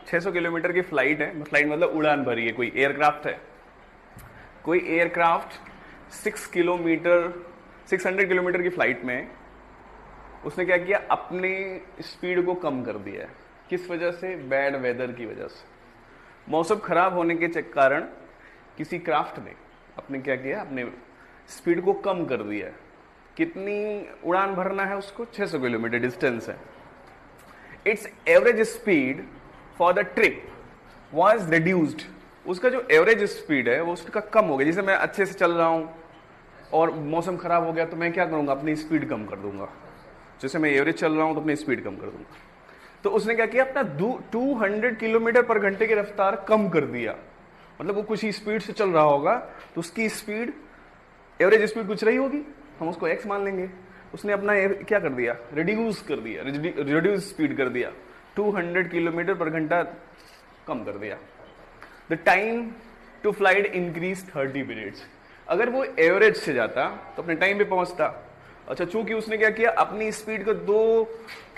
600 kilometre की flight है, flight मतलब उड़ान भरी है, कोई एयरक्राफ्ट है, कोई एयरक्राफ्ट 600 किलोमीटर की फ्लाइट में उसने क्या किया, अपने स्पीड को कम कर दिया है। किस वजह से? बैड वेदर की वजह से, मौसम खराब होने के कारण किसी क्राफ्ट ने अपने क्या किया, अपने स्पीड को कम कर दिया है। कितनी उड़ान भरना है उसको? 600 किलोमीटर डिस्टेंस है। It's average speed for the trip was reduced. उसका जो एवरेज स्पीड है वो उसका कम हो गया। जैसे मैं अच्छे से चल रहा हूं और मौसम खराब हो गया तो मैं क्या करूंगा, अपनी स्पीड कम कर दूंगा। जैसे मैं एवरेज चल रहा हूं तो अपनी स्पीड कम कर दूंगा। तो उसने क्या किया, अपना 200 किलोमीटर पर घंटे की रफ्तार कम कर दिया। मतलब वो कुछ ही स्पीड से चल रहा होगा तो उसकी स्पीड, एवरेज स्पीड कुछ रही होगी, हम उसको x मान लेंगे। उसने अपना क्या कर दिया, रिड्यूस कर दिया, रिड्यूस स्पीड कर दिया, 200 किलोमीटर पर घंटा कम कर दिया। The time to flight increase 30 minutes. अगर वो एवरेज से जाता तो अपने टाइम पे पहुंचता। अच्छा, चूंकि उसने क्या किया, अपनी स्पीड को 2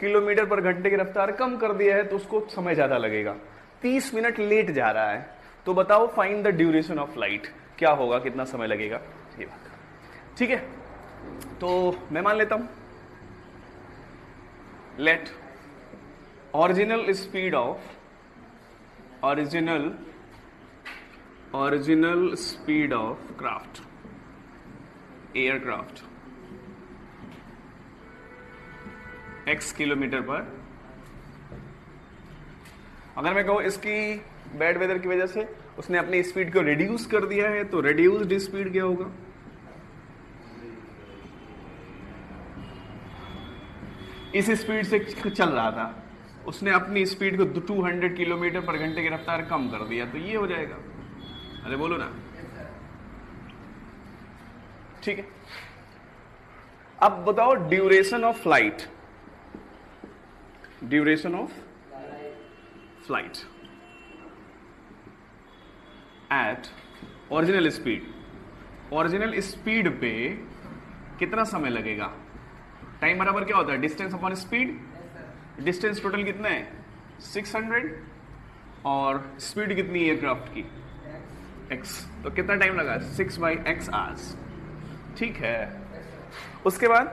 किलोमीटर पर घंटे की रफ्तार कम कर दिया है तो उसको समय ज्यादा लगेगा, 30 मिनट लेट जा रहा है। तो बताओ find the duration of flight, क्या होगा, कितना समय लगेगा, ये बात। ठीक है, तो मैं मान लेता हूं, let original speed of craft, aircraft x kilometre पर। अगर मैं कहूं इसकी बैड वेदर की वजह से उसने अपनी स्पीड को रिड्यूस कर दिया है तो रिड्यूस्ड स्पीड क्या होगा, इस स्पीड से चल रहा था, उसने अपनी स्पीड को 200 किलोमीटर पर घंटे की रफ्तार कम कर दिया, तो ये हो जाएगा। अरे बोलो ना, ठीक है। अब बताओ duration of flight, duration of flight eight original speed, original speed पे कितना समय लगेगा। टाइम बराबर क्या होता है, distance upon speed. Distance total कितना है 600 और स्पीड कितनी है एयरक्राफ्ट की x, तो कितना टाइम लगा 6/x आवर्स। ठीक है, उसके बाद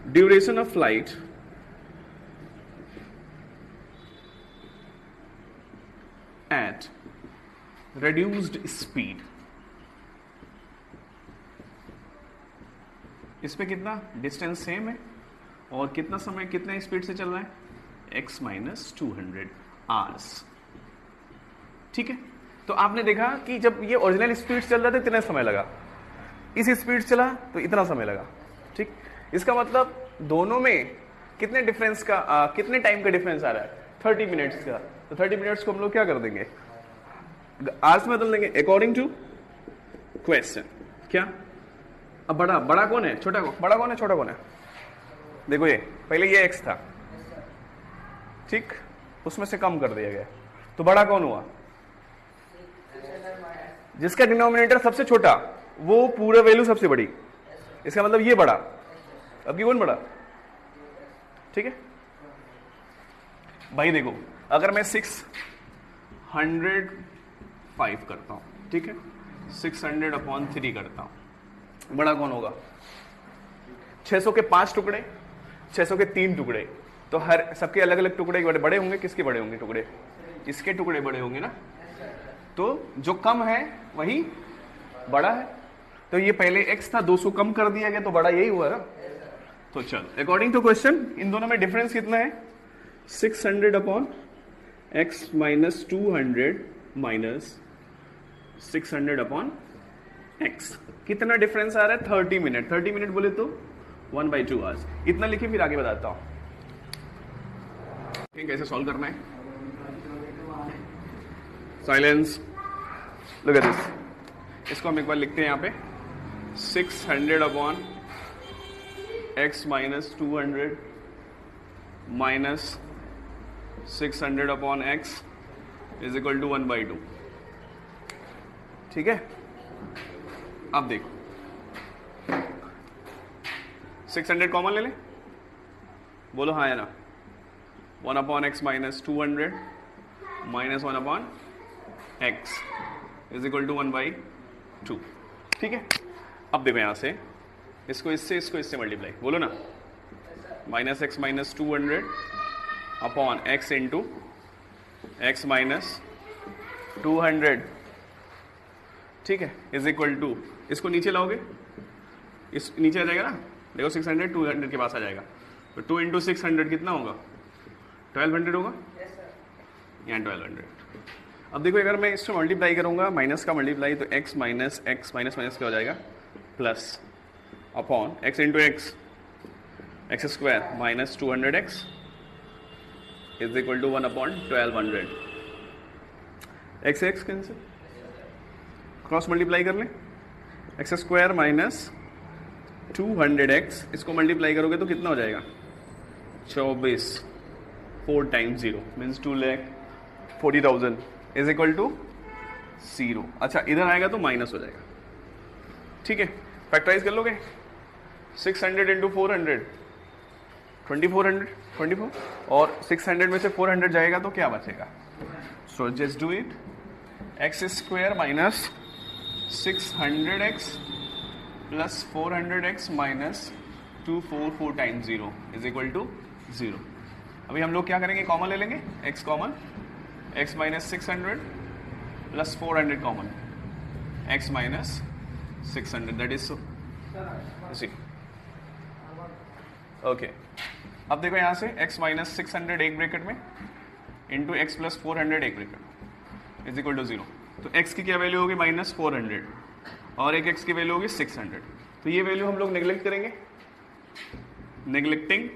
duration of flight eight reduced speed, इस पे कितना डिस्टेंस सेम है और कितना समय, कितने स्पीड से चल रहा है, x - 200 आवर्स। ठीक है, तो आपने देखा कि जब ये ओरिजिनल स्पीड चल रहा था इतना समय लगा, इस स्पीड चला तो इतना समय लगा। ठीक, इसका मतलब दोनों में कितने डिफरेंस का कितने टाइम का डिफरेंस आ रहा है, 30 मिनट्स का। तो 30 मिनट्स को हम लोग क्या कर देंगे, आवर्स में बदल देंगे अकॉर्डिंग टू क्वेश्चन। क्या, अब बड़ा कौन है, छोटा बड़ा कौन है, छोटा कौन है। देखो ये पहले ये x था, ठीक, उसमें से कम कर दिया गया, तो बड़ा कौन हुआ, जिसका डिनोमिनेटर सबसे छोटा वो पूरा वैल्यू सबसे बड़ी। इसका मतलब ये बड़ा, अब की कौन बड़ा। ठीक है भाई, देखो अगर मैं 605 करता हूं, ठीक है, 600/3 करता हूं, बड़ा कौन होगा, 600 के 5 टुकड़े, 600 के 3 टुकड़े, तो हर सबके अलग अलग टुकड़े बड़े होंगे। किसके बड़े होंगे टुकड़े, इसके टुकड़े बड़े होंगे ना, तो जो कम है वही बड़ा है। तो ये पहले x था, 200 कम कर दिया गया तो बड़ा यही हुआ ना। तो चल अकॉर्डिंग टू क्वेश्चन इन दोनों में डिफरेंस कितना है, 600/x - 200 - 600/x, कितना डिफरेंस आ रहा है, 30 मिनट। 30 मिनट बोले तो 1/2 आवर्स। इतना लिखे, फिर आगे बताता हूं कैसे सॉल्व करना है। साइलेंस, लुक एट दिस, इसको हम एक बार लिखते हैं यहाँ पे, 600/x - 200 - 600/x is equal to 1/2। ठीक है, अब देखो 600 कॉमन ले ले, बोलो हाँ या ना। 1/x - 200 -1 upon x is equal to 1/2। ठीक है, अब देखो यहाँ से इसको इससे मल्टीप्लाई, बोलो ना, -x - 200 upon x into x - 200, ठीक है, इज इक्वल टू, इसको नीचे लाओगे, इस नीचे आ जाएगा ना, देखो 600 200 के पास आ जाएगा, तो 2 इंटू 600 कितना होगा, 1200 होगा, यहाँ 1200। अब देखो अगर मैं इससे मल्टीप्लाई करूंगा, माइनस का मल्टीप्लाई, तो x minus x minus minus क्या हो जाएगा, plus upon x into x square minus 200x is equal to 1 upon 1200। x cancel, cross multiply कर ले, एक्स स्क्वायर माइनस 200x, इसको मल्टीप्लाई करोगे तो कितना हो जाएगा, 24, 4 times 0 means 2,40,000 is equal to 0। अच्छा इधर आएगा तो माइनस हो जाएगा, ठीक है, फैक्टराइज कर लोगे, 600 इंटू 400 24, और 600 में से 400 जाएगा तो क्या बचेगा, so just do it, x square minus 600x plus 400x minus 244 times 0 is equal to 0। अभी हम लोग क्या करेंगे, कॉमन ले लेंगे, x common, x minus 600 plus 400 common, x minus 600 that is so see. Okay, अब देखो यहाँ से x माइनस 600 एक ब्रैकेट में इंटू x प्लस 400 एक ब्रैकेट इज इक्वल टू 0। तो x की क्या वैल्यू होगी, -400, और एक x की वैल्यू होगी 600। तो ये वैल्यू हम लोग नेग्लेक्ट करेंगे, नेग्लेक्टिंग,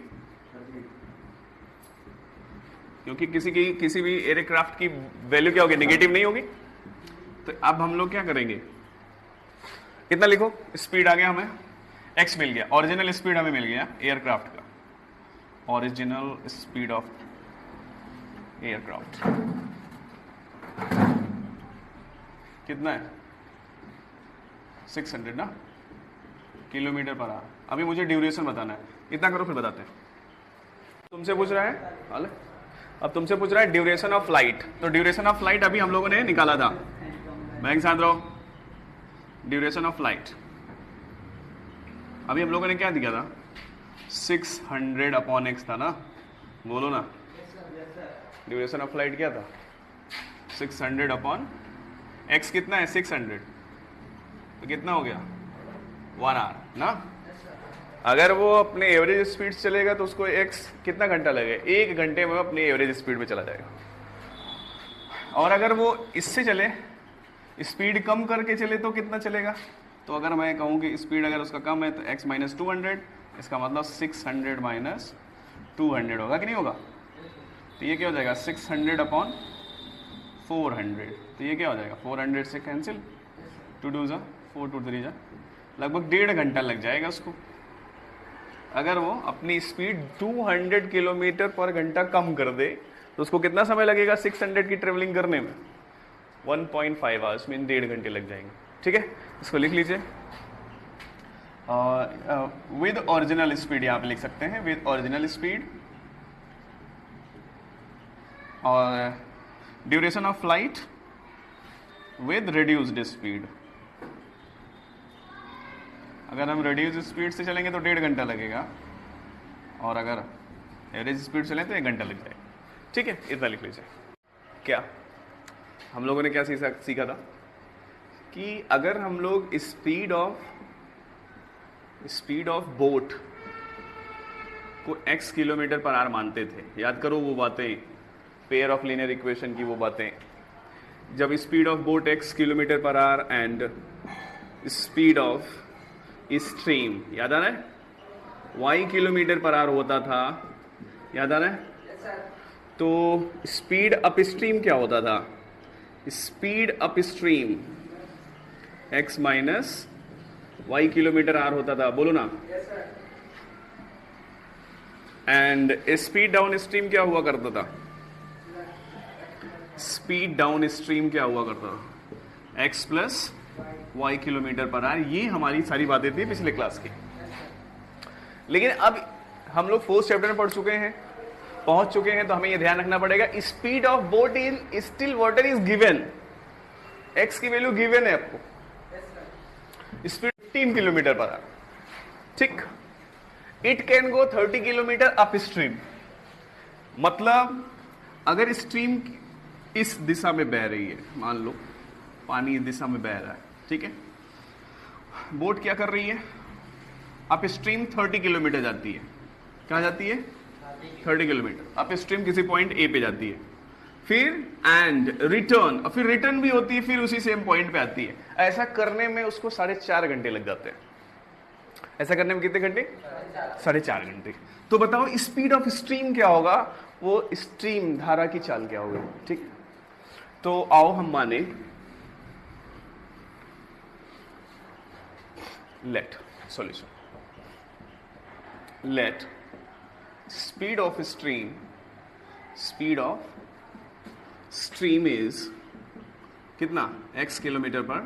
क्योंकि किसी भी एयरक्राफ्ट की वैल्यू क्या होगी, नेगेटिव नहीं होगी। तो अब हम लोग क्या करेंगे, कितना लिखो, स्पीड आ गया हमें, x मिल गया, ओरिजिनल स्पीड हमें मिल गया एयरक्राफ्ट का, ओरिजिनल स्पीड ऑफ एयरक्राफ्ट कितना है, 600 ना, किलोमीटर पर आवर। अभी मुझे ड्यूरेशन बताना है, इतना करो फिर बताते हैं। तुमसे पूछ रहा है, हाल अब तुमसे पूछ रहा है ड्यूरेशन ऑफ फ्लाइट। तो ड्यूरेशन ऑफ फ्लाइट अभी हम लोगों ने निकाला था, बैंक साथ रहो, ड्यूरेशन ऑफ फ्लाइट अभी हम लोगों ने क्या दिया था, 600 अपॉन x था ना, बोलो ना, ड्यूरेशन ऑफ फ्लाइट क्या था, 600 अपॉन x कितना है, 600, तो कितना हो गया, 1 आवर ना। अगर वो अपने एवरेज स्पीड से चलेगा तो उसको x कितना घंटा लगेगा, 1 घंटे में अपनी एवरेज स्पीड पे चला जाएगा। और अगर वो इससे चले, स्पीड कम करके चले तो कितना चलेगा, तो अगर मैं कहूँ कि स्पीड अगर उसका कम है तो x माइनस 200, इसका मतलब 600 माइनस 200 होगा कि नहीं होगा। तो ये क्या हो जाएगा, 600 अपॉन 400, तो ये क्या हो जाएगा, 400 से कैंसिल, 2 2 जा 4 2 3 जा, लगभग 1.5 घंटा लग जाएगा उसको। अगर वो अपनी स्पीड 200 किलोमीटर पर घंटा कम कर दे तो उसको कितना समय लगेगा 600 की ट्रेवलिंग करने में, 1.5 आवर्स, मीन 1.5 घंटे लग जाएंगे। ठीक है, इसको लिख लीजिए, विद ओरिजिनल स्पीड यहाँ पे लिख सकते हैं, विद ओरिजिनल स्पीड, और duration of flight with reduced speed. अगर हम रिड्यूस्ड स्पीड से चलेंगे तो 1.5 घंटा लगेगा, और अगर एवरेज स्पीड चलें तो 1 घंटा लग जाएगा। ठीक है, इतना लिख लीजिए। क्या हम लोगों ने क्या सीखा था कि अगर हम लोग स्पीड ऑफ बोट को x किलोमीटर पर आवर मानते थे, याद करो वो बातें, पेयर ऑफ लीनियर इक्वेशन की वो बातें, जब speed of boat x kilometre per our and speed of stream, याद आ रहा है, y किलोमीटर पर आवर होता था, याद आ रहा है। तो स्पीड अप स्ट्रीम क्या होता था, speed up stream x minus y kilometre our होता था, बोलो ना। एंड स्पीड डाउन स्ट्रीम क्या हुआ करता था, स्पीड डाउन स्ट्रीम क्या हुआ करता था, x plus y kilometre per our. ये हमारी सारी बातें थी पिछले क्लास की। लेकिन अब हम लोग 4th चैप्टर में पढ़ चुके हैं, पहुंच चुके हैं तो हमें ये ध्यान रखना पड़ेगा, speed of boat in still water is given, x की वैल्यू गिवन है आपको, स्पीड 15 किलोमीटर पर आवर, ठीक। It can go 30 kilometre up stream, मतलब अगर स्ट्रीम इस दिशा में बह रही है, मान लो पानी इस दिशा में बह रहा है, ठीक है, बोट क्या कर रही है, अप स्ट्रीम 30 किलोमीटर जाती है, कहाँ जाती है 30 किलोमीटर अप स्ट्रीम, किसी पॉइंट ए पे जाती है, फिर एंड रिटर्न, और फिर रिटर्न भी होती है, फिर उसी सेम पॉइंट पे आती है। ऐसा करने में उसको 4.5 घंटे लग जाते हैं। ऐसा करने में कितने घंटे? 4.5 घंटे। तो बताओ स्पीड ऑफ स्ट्रीम क्या होगा, वो स्ट्रीम धारा की चाल क्या होगी, ठीक। तो आओ हम माने let solution, let speed of stream is कितना, x किलोमीटर पर,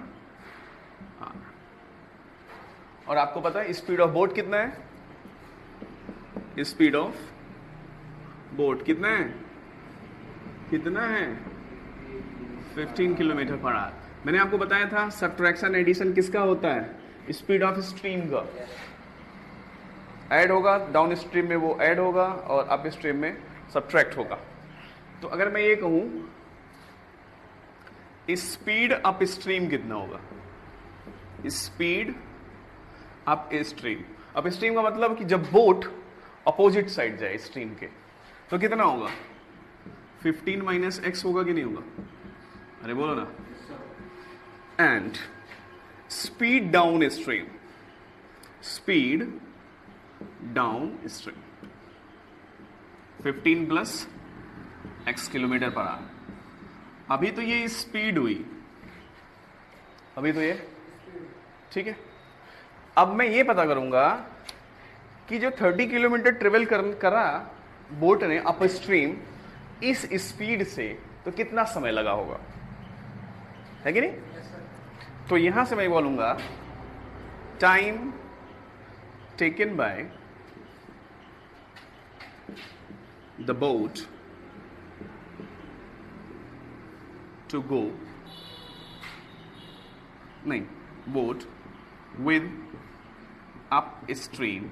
हाँ, और आपको पता है स्पीड ऑफ बोट कितना है, स्पीड ऑफ बोट कितना है, 15 किलोमीटर पर आवर। मैंने आपको बताया था सब्ट्रैक्शन एडिशन किसका होता है, स्पीड ऑफ स्ट्रीम का, ऐड होगा डाउन स्ट्रीम में वो ऐड होगा और अप स्ट्रीम में सब्ट्रैक्ट होगा। तो अगर मैं ये कहूं स्पीड अप स्ट्रीम कितना होगा, speed up stream, up stream का मतलब कि जब बोट अपोजिट साइड जाए स्ट्रीम के तो कितना होगा, 15 माइनस एक्स होगा कि नहीं होगा, अरे बोलो ना। And speed down stream, speed down stream 15 plus x kilometre per our. अभी तो ये स्पीड हुई, अभी तो ये ठीक है। अब मैं ये पता करूंगा कि जो 30 किलोमीटर ट्रेवल करा बोट ने अप स्ट्रीम इस स्पीड से, तो कितना समय लगा होगा, है कि नहीं। तो यहां से मैं बोलूंगा time taken by the boat to go, नहीं, boat with upstream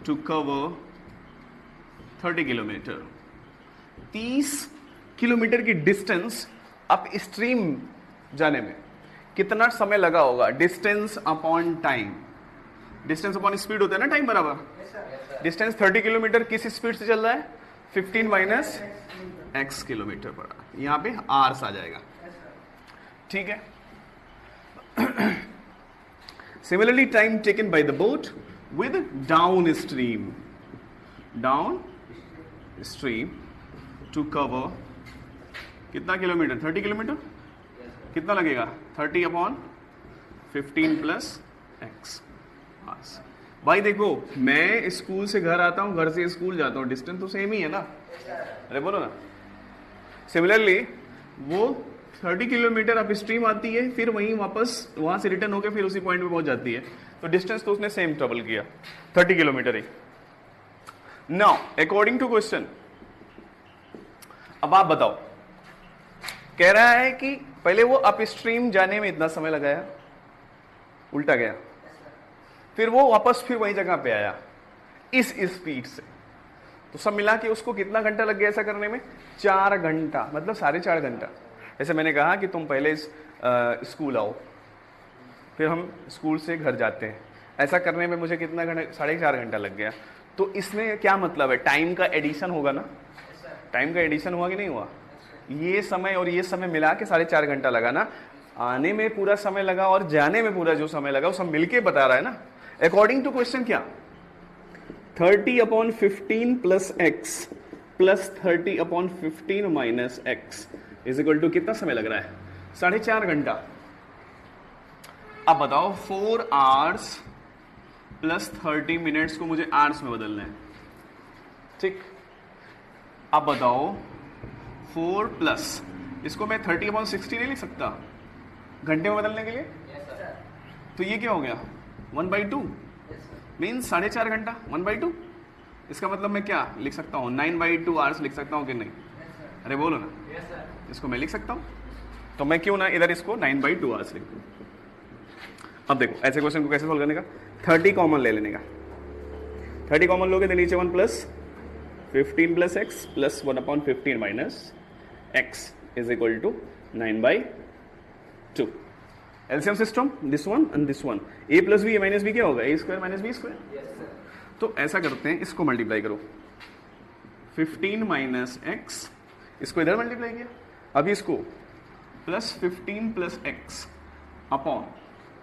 to cover 30 kilometre, 30 kilometre की डिस्टेंस अप स्ट्रीम जाने में कितना समय लगा होगा, distance upon time, distance upon speed होता है ना टाइम बराबर। डिस्टेंस 30 किलोमीटर किस स्पीड से चल रहा है, 15 माइनस एक्स किलोमीटर पर, यहां पे आर्स आ जाएगा, ठीक है। Similarly time taken by the boat with downstream to cover कितना किलोमीटर, 30 किलोमीटर, कितना लगेगा 30 अपॉन 15 प्लस एक्स। भाई देखो मैं स्कूल से घर आता हूं, घर से स्कूल जाता हूं, डिस्टेंस तो सेम ही है ना, अरे बोलो ना। सिमिलरली वो 30 किलोमीटर अप स्ट्रीम आती है, फिर वहीं वापस वहां से रिटर्न होकर फिर उसी पॉइंट पे पहुंच जाती है, तो डिस्टेंस तो उसने सेम ट्रेवल किया 30 किलोमीटर ही। नाउ अकॉर्डिंग टू क्वेश्चन, अब आप बताओ, कह रहा है कि पहले वो अप स्ट्रीम जाने में इतना समय लगाया, उल्टा गया, फिर वो वापस फिर वही जगह पे आया इस स्पीड से, तो सब मिला के उसको कितना घंटा लग गया ऐसा करने में, 4 घंटा, मतलब 4.5 घंटा। जैसे मैंने कहा कि तुम पहले स्कूल आओ, फिर हम स्कूल से घर जाते हैं, ऐसा करने में मुझे कितना घंटा, 4.5 घंटा लग गया। तो इसमें क्या मतलब है, टाइम का एडिशन होगा ना, टाइम का एडिशन हुआ कि नहीं हुआ, ये समय और ये समय मिला के 4.5 घंटा लगा ना, आने में पूरा समय लगा और जाने में पूरा जो समय लगा वो सब मिलके बता रहा है ना। अकॉर्डिंग टू क्वेश्चन क्या, 30 upon 15 plus x plus 30 upon 15 minus x is equal to कितना समय लग रहा है, 4.5 घंटा। अब बताओ 4 आवर्स प्लस 30 मिनट्स को मुझे आवर्स में बदलना है, ठीक। अब बताओ 4 प्लस, इसको मैं 30/60 नहीं लिख सकता घंटे में बदलने के लिए, तो ये क्या हो गया 1/2, मीन्स 4.5 घंटा 1/2। इसका मतलब मैं क्या लिख सकता हूँ, 9/2 आवर्स लिख सकता हूँ कि नहीं? अरे बोलो ना। इसको मैं लिख सकता हूँ, तो मैं क्यों ना इधर इसको 9/2 आवर्स लिख दूँ। अब देखो ऐसे क्वेश्चन को कैसे सोल्व करने का, 30 कॉमन ले लेने का। 30 कॉमन लोगे तो नीचे 1 plus 15 plus x plus 1/15 minus x is equal to 9/2। LCM system, this one and this one, a plus b a minus b क्या होगा, a square minus b square. तो ऐसा करते हैं, इसको मल्टीप्लाई करो, 15 माइनस एक्स, इसको इधर मल्टीप्लाई किया, अभी इसको plus 15 plus x upon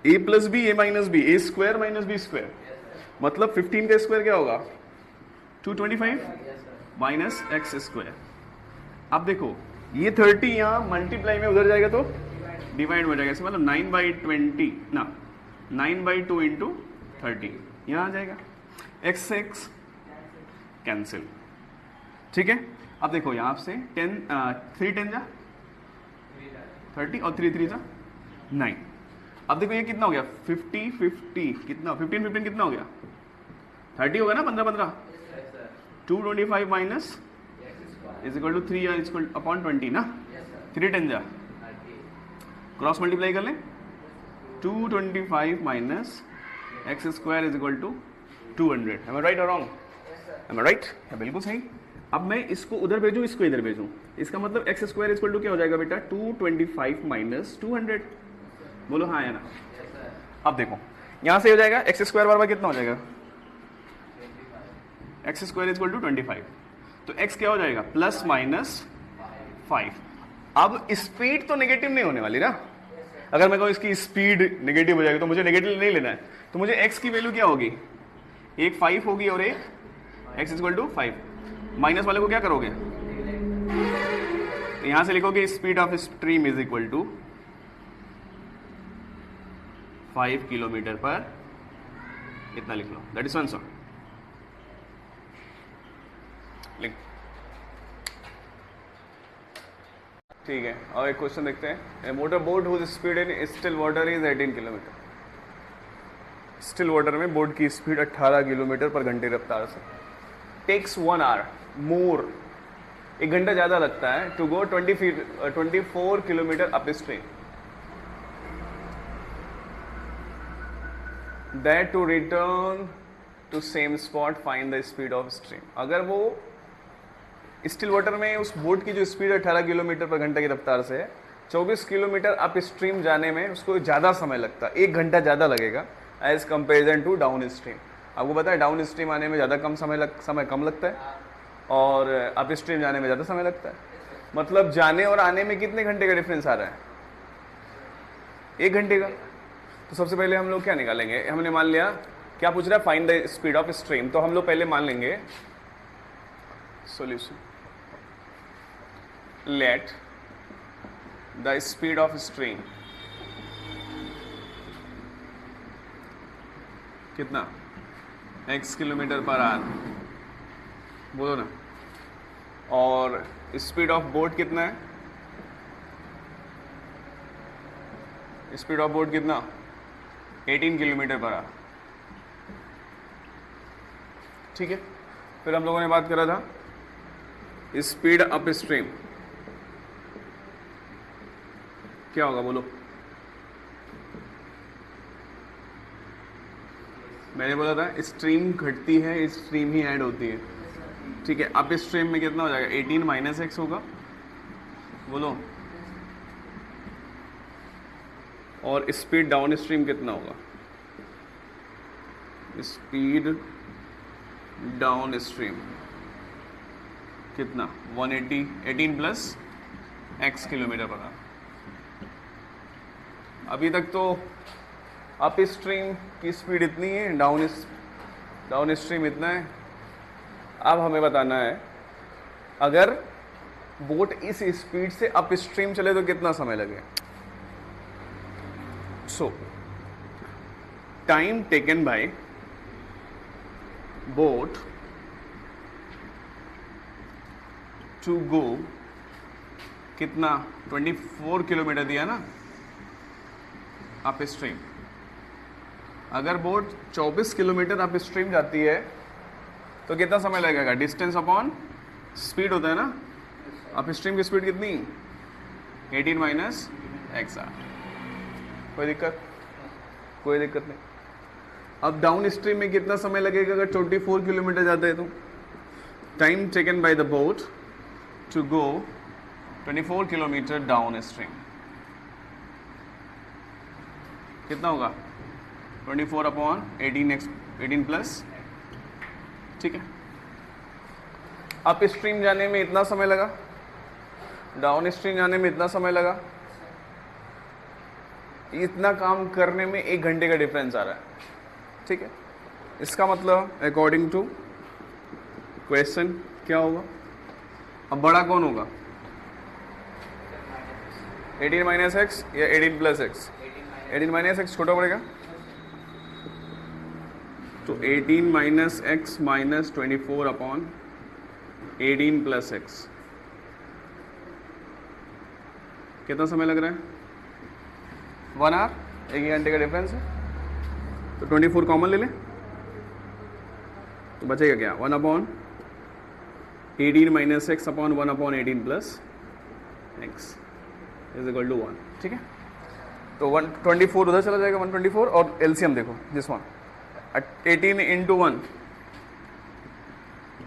A plus b a minus B, A square minus b square, मतलब 15 का स्क्वायर क्या होगा 225 माइनस एक्स स्क्वायर। अब देखो ये 30 यहाँ मल्टीप्लाई में उधर जाएगा तो डिवाइड हो जाएगा, इसका मतलब 9/20 ना 9/2 इंटू 30 यहाँ आ जाएगा, एक्स से एक्स कैंसिल। ठीक है, अब देखो यहाँ से 3 10 जा 30 और 3 3 जा 9। अब देखो ये कितना हो गया 50 50 कितना 15 15 कितना हो गया 30 होगा ना, 15 15 225 minus is equal to 3 is equal upon 20 ना, 3 10 जा क्रॉस मल्टीप्लाई कर लें, 225 minus x square is equal to 200। Am I right और रॉन्ग? Am I right? बिल्कुल सही। अब मैं इसको उधर भेजूं, इसको इधर भेजूं, इसका मतलब x square is equal to क्या हो जाएगा बेटा 225 माइनस 200। बोलो हाँ या ना। अब देखो यहां से हो जाएगा एक्स स्क्वायर बराबर कितना हो जाएगा, x square is equal to 25, तो एक्स क्या हो जाएगा प्लस माइनस 5। अब स्पीड तो नेगेटिव नहीं होने वाली ना, अगर मैं कहूँ इसकी स्पीड नेगेटिव हो जाएगी तो मुझे नेगेटिव नहीं लेना है, तो मुझे एक्स की वैल्यू क्या होगी, एक 5 होगी और एक x is equal to 5। Minus वाले को क्या करोगे, तो यहां से लिखोगे speed of stream is equal to 5 kilometre per, इतना लिख लो, दैट इज आंसर। लिख, ठीक है। और एक क्वेश्चन देखते हैं, motor boat whose speed in still water is 18 kilometre. Still water में बोट की स्पीड 18 किलोमीटर पर घंटे रफ्तार से, टेक्स 1 आवर मोर, 1 घंटा ज़्यादा लगता है, to go 24 kilometre upstream, that to return to same spot find the speed of stream. अगर वो स्टिल वाटर में उस बोट की जो स्पीड 18 किलोमीटर पर घंटे की रफ्तार से है, 24 किलोमीटर अप स्ट्रीम जाने में उसको ज़्यादा समय लगता है, 1 घंटा ज़्यादा लगेगा as comparison to downstream. आपको पता है डाउन स्ट्रीम आने में ज़्यादा कम समय कम लगता है और अप स्ट्रीम जाने में ज़्यादा समय लगता है, मतलब जाने और आने में कितने घंटे का डिफरेंस आ रहा है, 1 घंटे का। तो सबसे पहले हम लोग क्या निकालेंगे, हमने मान लिया क्या पूछ रहा है find the speed of stream, तो हम लोग पहले मान लेंगे solution, let the speed of stream कितना x किलोमीटर पर आवर, बोलो ना, और स्पीड ऑफ बोट कितना है, स्पीड ऑफ बोट कितना 18 किलोमीटर पर आवर। ठीक है, फिर हम लोगों ने बात करा था स्पीड अप स्ट्रीम क्या होगा, बोलो। मैंने बोला था स्ट्रीम घटती है, स्ट्रीम ही ऐड होती है। ठीक है, अप स्ट्रीम में कितना हो जाएगा 18 माइनस एक्स होगा, बोलो, और स्पीड डाउन स्ट्रीम कितना होगा, स्पीड डाउन स्ट्रीम कितना 180, 18 plus x kilometre per our. अभी तक तो अप स्ट्रीम की स्पीड इतनी है, डाउन स्ट्रीम इतना है। अब हमें बताना है अगर बोट इस स्पीड से अप स्ट्रीम चले तो कितना समय लगे। So time taken by boat to go कितना 24 किलोमीटर दिया ना अप स्ट्रीम, अगर बोट 24 किलोमीटर अप स्ट्रीम जाती है तो कितना समय लगेगा? डिस्टेंस अपॉन स्पीड होता है ना। अप स्ट्रीम की स्पीड कितनी? 18 माइनस एक्स आर। कोई दिक्कत? कोई दिक्कत नहीं। अब डाउन स्ट्रीम में कितना समय लगेगा अगर 24 किलोमीटर जाते हैं तो? Time taken by the boat to go 24 kilometre downstream कितना होगा? 24 अपॉन 18 प्लस, ठीक है। अप स्ट्रीम जाने में इतना समय लगा, डाउन स्ट्रीम जाने में इतना समय लगा, इतना काम करने में 1 घंटे का डिफरेंस आ रहा है, ठीक है। इसका मतलब अकॉर्डिंग टू क्वेश्चन क्या होगा? अब बड़ा कौन होगा? 18 माइनस एक्स या 18 प्लस एक्स? 18 माइनस एक्स छोटा पड़ेगा, तो 18 minus x minus 24 upon 18 plus x. कितना समय लग रहा है? 1 आवर, 1 घंटे का डिफरेंस है। तो 24 कॉमन ले लें तो बचेगा क्या? 1 upon 18 minus x upon 1 upon 18 plus x is equal to 1, ठीक है। तो 124 उधर चला जाएगा, 124, और एलसीएम देखो this one, 18 into 1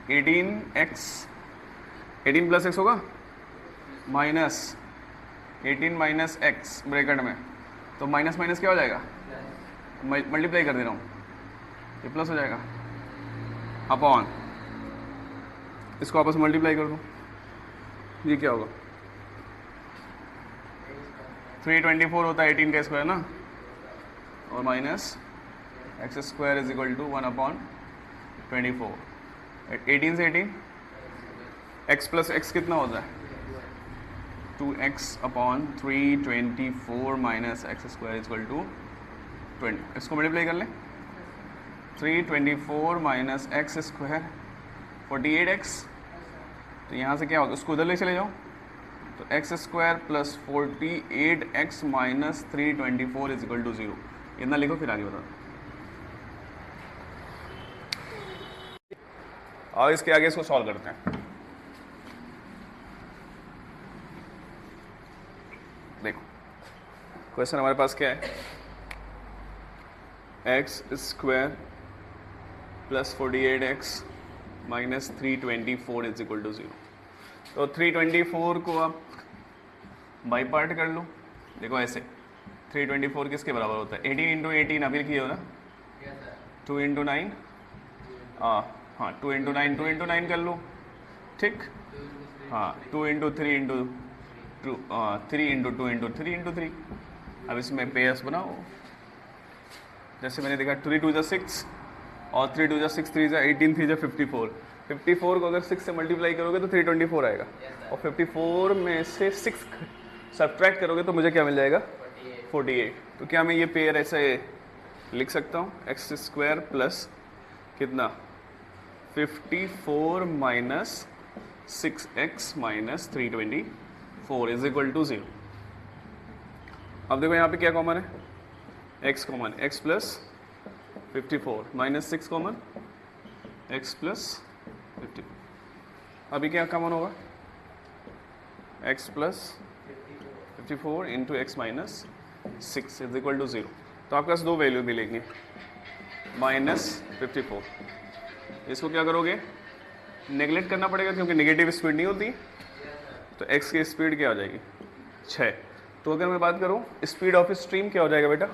18x, 18 plus x होगा, माइनस 18 माइनस एक्स ब्रैकेट में, तो माइनस माइनस क्या हो जाएगा? मल्टीप्लाई कर दे रहा हूँ, ये प्लस हो जाएगा, अपॉन इसको आपस में मल्टीप्लाई कर दो, ये क्या होगा? 324 होता है 18 का स्क्वायर ना, और minus x square is equal to 1 upon 24। 18 से 18 एक्स प्लस एक्स कितना होता है? 2x upon 324 minus x square is equal to 20। इसको मल्टीप्लाई कर लें, 324 माइनस एक्स स्क्वायर 48x, तो यहाँ से क्या होगा? उसको उधर ले चले जाओ, तो x square plus 48x minus 324 is equal to 0। इतना लिखो, फिर आगे बताओ। और इसके आगे इसको सॉल्व करते हैं। देखो क्वेश्चन हमारे पास क्या है? X square plus 48x minus 324 is equal to 0। तो 324 को आप बाई पार्ट कर लो। देखो ऐसे 324 किसके बराबर होता है? 18 इंटू 18 अभी किए हो ना, 2 इंटू 9, हाँ 2 इंटू 9, 2 इंटू 9 कर लो, ठीक। हाँ 2 into 3 into 2, 3 into 2 into 3 into 3। अब इसमें पेयर्स बनाओ, जैसे मैंने देखा 3 2 6 और 3 2 6 3 18 3 54। 54 को अगर 6 से मल्टीप्लाई करोगे तो 324 आएगा, और 54 में से 6 सब्ट्रैक्ट करोगे तो मुझे क्या मिल जाएगा? 48। तो क्या मैं ये पेयर ऐसे लिख सकता हूँ? एक्स स्क्वायर प्लस कितना? 54 minus 6x minus 324 is equal to 0। अब देखो यहाँ पे क्या कॉमन है? x common, x plus 54 minus 6 common, x plus 50। अभी क्या कॉमन होगा? x plus 54 into x minus 6 is equal to 0। तो आपके पास दो वैल्यू मिलेंगे, माइनस 54। इसको क्या करोगे? नेगलेक्ट करना पड़ेगा क्योंकि नेगेटिव स्पीड नहीं होती, तो x की स्पीड क्या हो जाएगी? 6। तो अगर मैं बात करूं स्पीड ऑफ स्ट्रीम क्या हो जाएगा बेटा?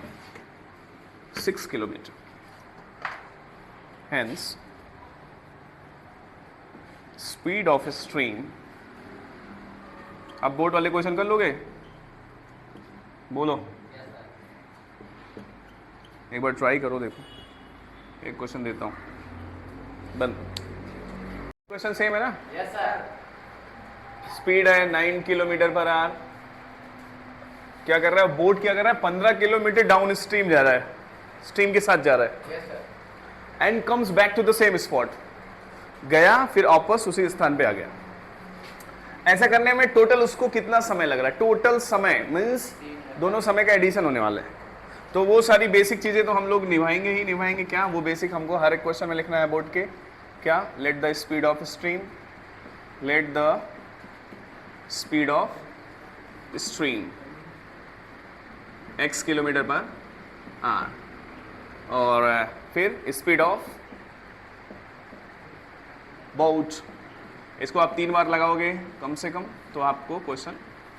6 kilometre. Hence speed of stream, अब बोट वाले क्वेश्चन कर लोगे? बोलो, एक बार ट्राई करो, देखो एक क्वेश्चन देता हूं, बंद। क्वेश्चन सेम है ना? Yes sir. स्पीड है 9 किलोमीटर पर आवर। क्या कर रहा है बोट? क्या कर रहा है? 15 किलोमीटर डाउन स्ट्रीम जा रहा है, स्ट्रीम के साथ जा रहा है, yes sir. And comes back to the same spot. गया फिर वापस उसी स्थान पे आ गया। ऐसा करने में टोटल उसको कितना समय लग रहा है? टोटल समय मीन्स दोनों समय का एडिशन होने वाला है। तो वो सारी बेसिक चीज़ें तो हम लोग निभाएंगे ही निभाएंगे। क्या वो बेसिक हमको हर एक क्वेश्चन में लिखना है बोर्ड के? क्या? Let the speed of stream, let the speed of stream x kilometre पर आर, और फिर स्पीड ऑफ बोट, इसको आप 3 बार लगाओगे कम से कम, तो आपको क्वेश्चन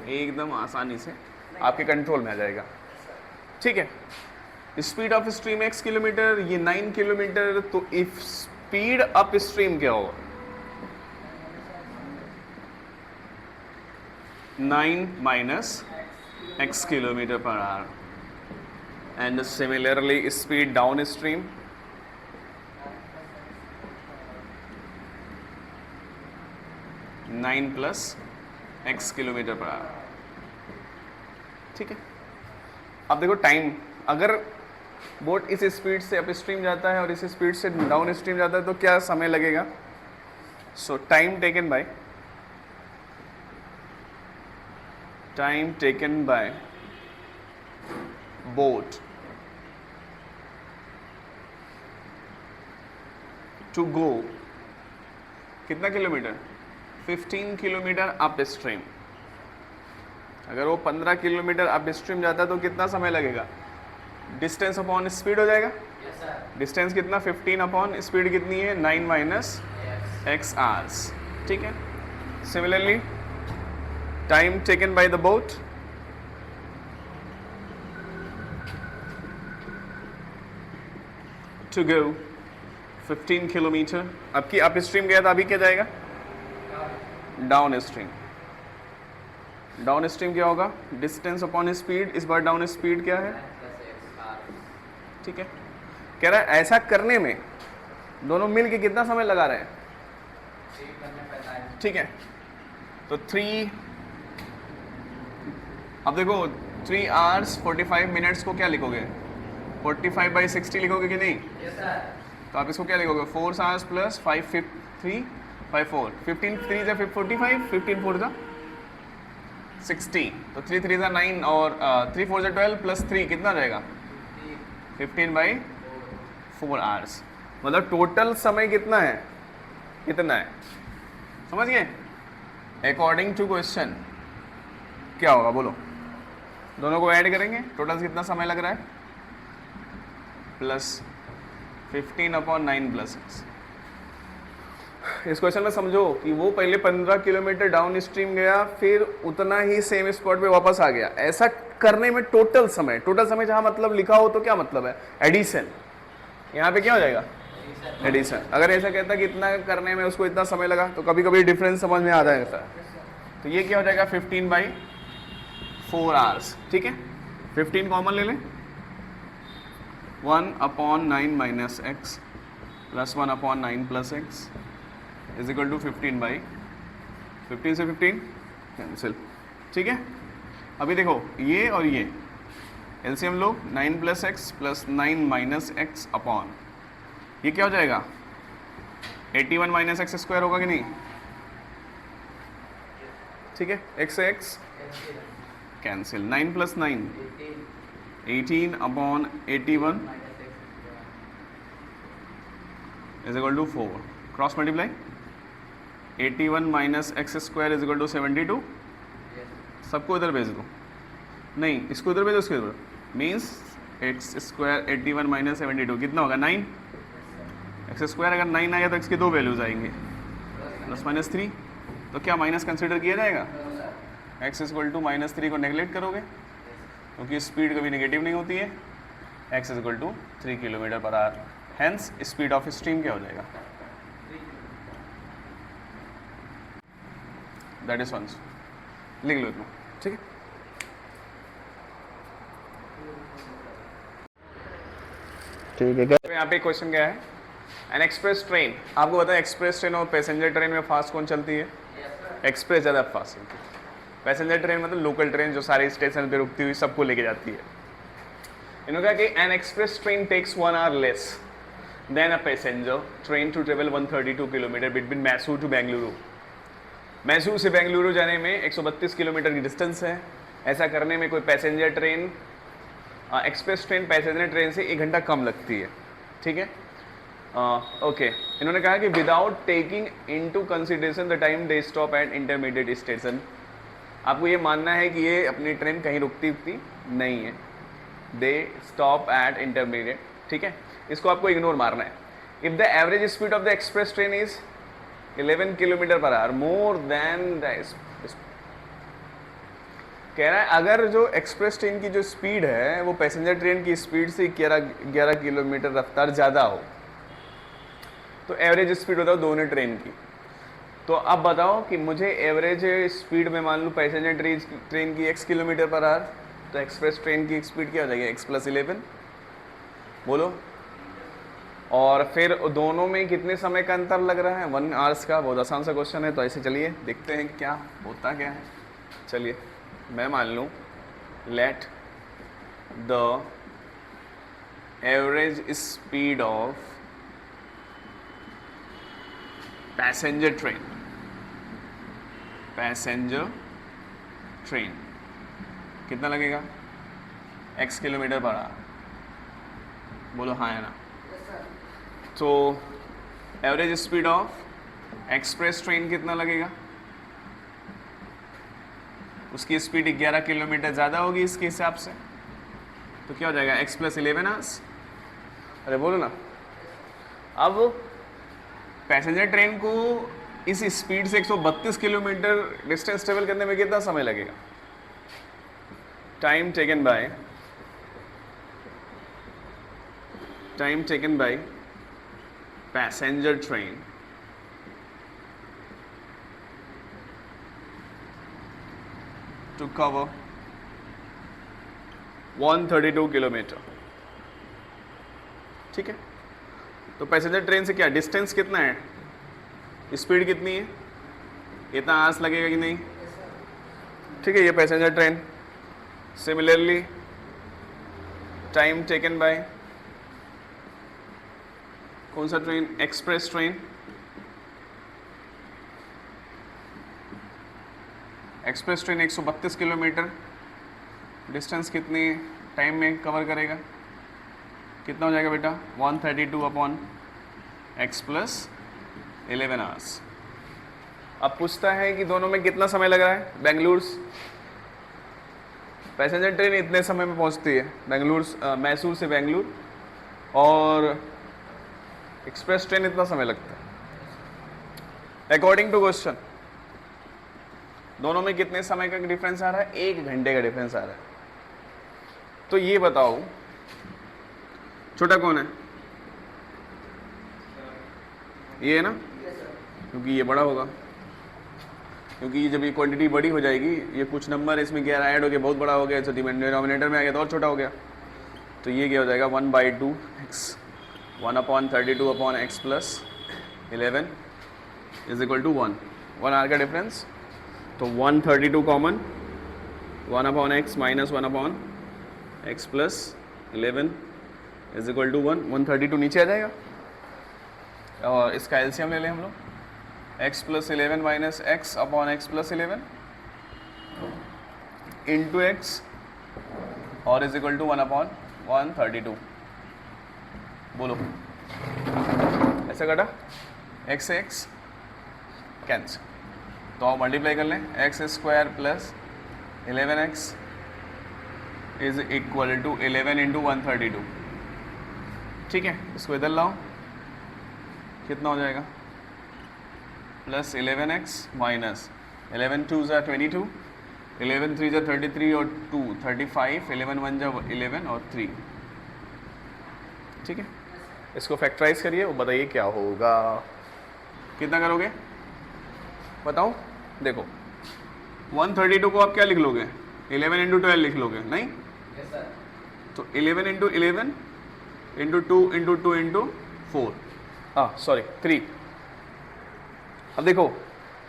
एकदम आसानी से आपके कंट्रोल में आ जाएगा। ठीक है, speed of stream x kilometre, ये 9 किलोमीटर, तो इफ स्पीड अप स्ट्रीम क्या होगा? 9 minus x kilometre per our, and similarly speed down stream, nine plus x kilometre per our. ठीक है, अब देखो टाइम, अगर बोट इस स्पीड से अप स्ट्रीम जाता है और इस स्पीड से डाउन स्ट्रीम जाता है तो क्या समय लगेगा? So time taken by boat to go कितना किलोमीटर? 15 kilometre upstream. अगर वो 15 किलोमीटर अप स्ट्रीम जाता है तो कितना समय लगेगा? डिस्टेंस अपॉन स्पीड हो जाएगा। डिस्टेंस कितना? 15 अपॉन स्पीड कितनी है? 9 माइनस x आवर्स। ठीक है, similarly time taken by the boat to go 15 kilometre, अब की अप स्ट्रीम गया था, अभी क्या जाएगा? Down stream. डाउन स्ट्रीम क्या होगा? डिस्टेंस अपॉन स्पीड, इस बार डाउन स्पीड क्या है? ठीक है, कह रहा है ऐसा करने में दोनों मिल के कितना समय लगा रहे हैं? ठीक है, तो 3, अब देखो 3 आवर्स 45 मिनट्स को क्या लिखोगे? 45/60 लिखोगे कि नहीं? तो आप इसको क्या लिखोगे? 4 आवर्स प्लस 5 3 5 4 15 3 जा 45, 15 4 जा 60, तो 3 3 जा 9 और 3 4 जा 12 प्लस 3 कितना रहेगा? 15/4 आवर्स। मतलब टोटल समय कितना है? कितना है? समझ गए? अकॉर्डिंग टू क्वेश्चन क्या होगा बोलो? दोनों को ऐड करेंगे, टोटल कितना समय लग रहा है? Plus 15/9 plus x। इस क्वेश्चन में समझो कि वो पहले 15 किलोमीटर डाउन स्ट्रीम गया, फिर उतना ही सेम स्पॉट पे वापस आ गया। ऐसा करने में टोटल समय जहां मतलब लिखा हो तो क्या मतलब है? एडिशन। यहाँ पे क्या हो जाएगा? एडिशन। अगर ऐसा कहता कि इतना करने में उसको इतना समय लगा, तो कभी कभी डिफरेंस समझ में आ जाएगा। तो ये क्या हो जाएगा? 15/4 आवर्स। ठीक है, 15 कॉमन ले लें, 1/9 minus x plus 1/9 plus x is equal to 15/15 से 15 कैंसिल। ठीक है, अभी देखो ये और ये एलसीएम लो, 9 plus x plus 9 minus x upon ये क्या हो जाएगा? 81 माइनस एक्स स्क्वायर होगा कि नहीं? ठीक है, एक्स से x cancel, 9 plus 9 18/81 is equal to 4, cross multiply 81 minus x square is equal to 72। सबको इधर भेज दो, नहीं इसको इधर भेजो, इसको इधर, मीन्स एक्स स्क्वायर 81 माइनस 72 कितना होगा? 9। एक्स स्क्वायर अगर 9 आएगा तो एक्स की 2 वैल्यूज आएंगे, प्लस माइनस 3, तो क्या माइनस कंसिडर किया जाएगा? एक्स इक्वल टू -3 को नेगलेक्ट करोगे क्योंकि स्पीड कभी नेगेटिव नहीं होती है। X equal to 3 kilometre per hour, hence speed of stream क्या हो जाएगा? That is one. लिख लो इतना। ठीक है, ठीक है। तो यहाँ पे क्वेश्चन क्या है? एन एक्सप्रेस ट्रेन, आपको पता है एक्सप्रेस ट्रेन और पैसेंजर ट्रेन में फास्ट कौन चलती है? एक्सप्रेस ज़्यादा फास्ट चलती है। पैसेंजर ट्रेन मतलब लोकल ट्रेन जो सारे स्टेशन पे रुकती हुई सबको लेके जाती है। इन्होंने कहा कि an express train takes 1 hour less than a passenger train to travel 132 kilometre between Mysore to Bengaluru. Mysore से बेंगलुरु जाने में 132 किलोमीटर की डिस्टेंस है। ऐसा करने में कोई passenger train express train passenger train से 1 घंटा कम लगती है, ठीक है। ओके, इन्होंने कहा कि without taking into consideration the time they stop at intermediate station. आपको ये मानना है कि ये अपनी ट्रेन कहीं रुकती नहीं है, दे स्टॉप एट इंटरमीडिएट, ठीक है। इसको आपको इग्नोर मारना है। If the average speed of the express train is 11 kilometre per our more than the, कह रहा है अगर जो एक्सप्रेस ट्रेन की जो स्पीड है वो पैसेंजर ट्रेन की स्पीड से 11 किलोमीटर रफ्तार ज़्यादा हो, तो एवरेज स्पीड होता है दोनों ट्रेन की। तो अब बताओ कि मुझे एवरेज स्पीड में मान लूँ पैसेंजर ट्रेन की x किलोमीटर पर आवर, तो एक्सप्रेस ट्रेन की स्पीड क्या हो जाएगी x + 11, बोलो। और फिर दोनों में कितने समय का अंतर लग रहा है, 1 आवर्स का। बहुत आसान सा क्वेश्चन है, तो ऐसे चलिए देखते हैं कि क्या होता क्या है। चलिए मैं मान लूँ let the average speed of passenger train कितना लगेगा, x किलोमीटर पर आवर, बोलो हाँ है ना। तो average speed of express train कितना लगेगा, उसकी स्पीड 11 किलोमीटर ज़्यादा होगी इसके हिसाब से, तो क्या हो जाएगा x + 11 आवर्स। अरे बोलो ना। अब पैसेंजर ट्रेन को इस स्पीड से 132 किलोमीटर डिस्टेंस ट्रेवल करने में कितना समय लगेगा, time taken by passenger train to cover 132 kilometre, ठीक है। तो पैसेंजर ट्रेन से क्या डिस्टेंस कितना है, स्पीड कितनी है, इतना आवर्स लगेगा कि नहीं, ठीक है। ये passenger train, similarly time taken bye कौन सा train, express train. Express train 132 kilometre distance कितनी टाइम में कवर करेगा, कितना हो जाएगा बेटा, 132/x + 11 आवर्स। अब पूछता है कि दोनों में कितना समय लग रहा है। बेंगलुरु पैसेंजर ट्रेन इतने समय में पहुंचती है मैसूर से बेंगलुरु, और एक्सप्रेस ट्रेन इतना समय लगता है। अकॉर्डिंग टू क्वेश्चन दोनों में कितने समय का डिफरेंस आ रहा है, 1 घंटे का डिफरेंस आ रहा है। तो ये बताओ छोटा कौन है, ये है ना, क्योंकि ये बड़ा होगा, क्योंकि जब ये क्वांटिटी बड़ी हो जाएगी, ये कुछ नंबर इसमें 11 ऐड हो गया, बहुत बड़ा हो गया, तो डिनोमिनेटर में आ गया तो और छोटा हो गया। तो ये क्या हो जाएगा 1/2x 1/32/x + 11 = 1 आवर का डिफरेंस। तो 132 कॉमन, 1/x - 1/x + 11 = 1, 132 नीचे आ जाएगा। और इसका एलसीएम ले लें हम लोग, x + 11 - x/x + 11 × x और = 1/132, बोलो ऐसा कटा, x से x कैंसिल, तो आप मल्टीप्लाई कर लें, x² + 11x = 11 × 132, ठीक है। इसको इधर लाओ, कितना हो जाएगा, +11x - 11 2 = 22, 11 3 = 33 और 2 35, 11 1 = 11 और 3, ठीक है। इसको फैक्टराइज करिए और बताइए क्या होगा, कितना करोगे बताओ। देखो 132 को आप क्या लिख लोगे, 11 × 12 लिख लोगे, नहीं तो 11 × 11 × 2 × 2 × 4, सॉरी 3। अब देखो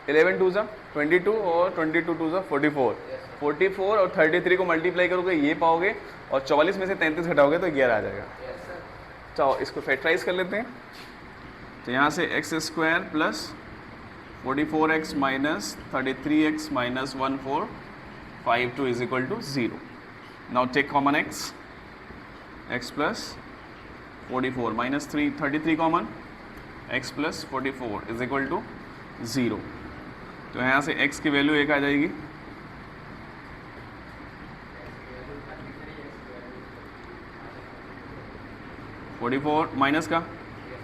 11 2 = 22 और 22 2 = 44, 44 और 33 को मल्टीप्लाई करोगे ये पाओगे, और 44 में से 33 घटाओगे तो 11 आ जाएगा। चलो इसको फैक्टराइज कर लेते हैं। तो यहाँ से x² + 44x - 33x - 145 2 = 0। Now take common x, x plus 44 minus 33 common, x plus 44 is equal to 0। तो यहाँ से x की वैल्यू 1 आ जाएगी, फोर्टी फोर माइनस का,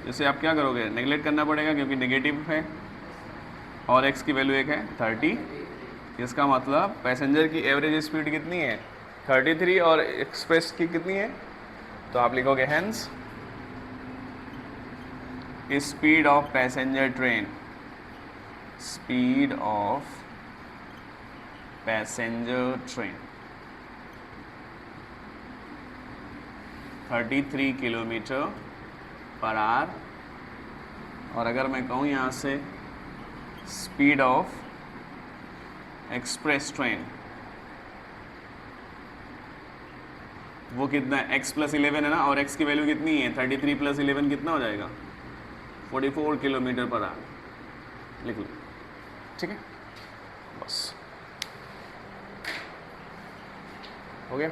जैसे आप क्या करोगे, नेगलेक्ट करना पड़ेगा क्योंकि नेगेटिव है और x की वैल्यू 1 है 30। इसका मतलब पैसेंजर की एवरेज स्पीड कितनी है 33 और एक्सप्रेस की कितनी है, तो आप लिखोगे hence speed of passenger train, speed of passenger train 33 kilometre per our. और अगर मैं कहूँ यहाँ से स्पीड ऑफ एक्सप्रेस ट्रेन, वो कितना है, x प्लस 11 है ना, और x की वैल्यू कितनी है 33 प्लस 11 कितना हो जाएगा 44 किलोमीटर पर आवर, लिख लो। ठीक है, बस हो गया।